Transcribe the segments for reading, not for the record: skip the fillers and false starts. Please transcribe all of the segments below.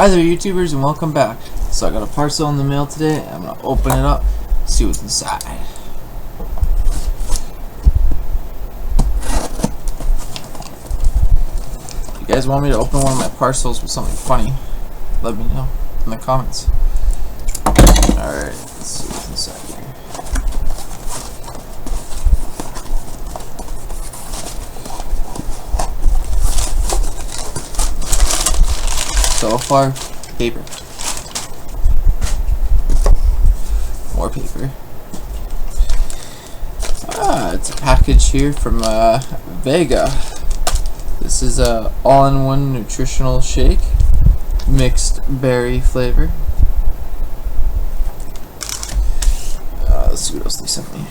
Hi there YouTubers, and welcome back. So I got a parcel in the mail today. I'm gonna open it up, see what's inside. If you guys want me to open one of my parcels with something funny, let me know in the comments. Alright, let's see what's inside here. So far, paper. More paper. It's a package here from Vega. This is a all-in-one nutritional shake, mixed berry flavor. Let's see what else they sent me.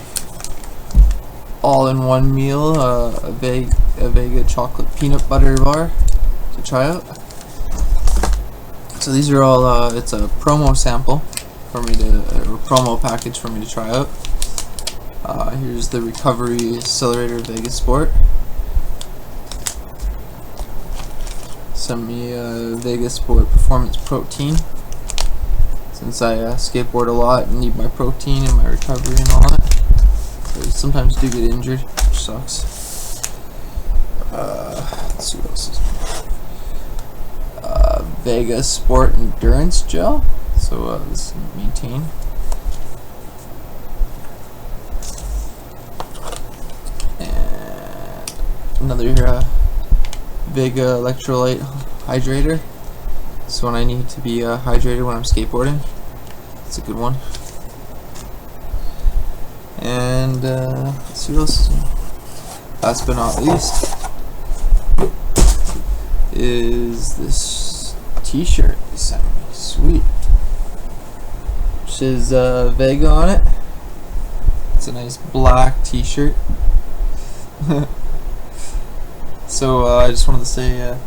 All-in-one meal, a Vega chocolate peanut butter bar to try out. So these are all, it's a promo sample for me to, or promo package for me to try out. Here's the recovery accelerator Vega Sport. Sent me Vega Sport performance protein. Since I skateboard a lot and need my protein and my recovery and all that. I sometimes do get injured, which sucks. Let's see what else is there. Vega Sport Endurance Gel, so this is maintain. And another Vega Electrolyte Hydrator. This one I need to be hydrated when I'm skateboarding. It's a good one. And let's see what else is in. Last but not least is this t-shirt they sent me. Sweet. Which is Vega on it. It's a nice black t-shirt. So I just wanted to say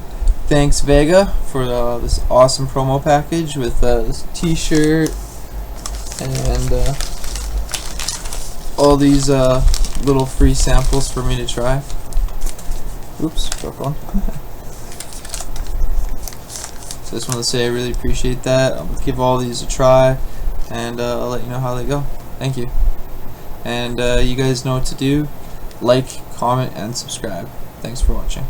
thanks Vega for this awesome promo package with this t-shirt and all these little free samples for me to try. Oops, broke one. So I just want to say I really appreciate that. I'll give all these a try and I'll let you know how they go. Thank you. And you guys know what to do. Like, comment, and subscribe. Thanks for watching.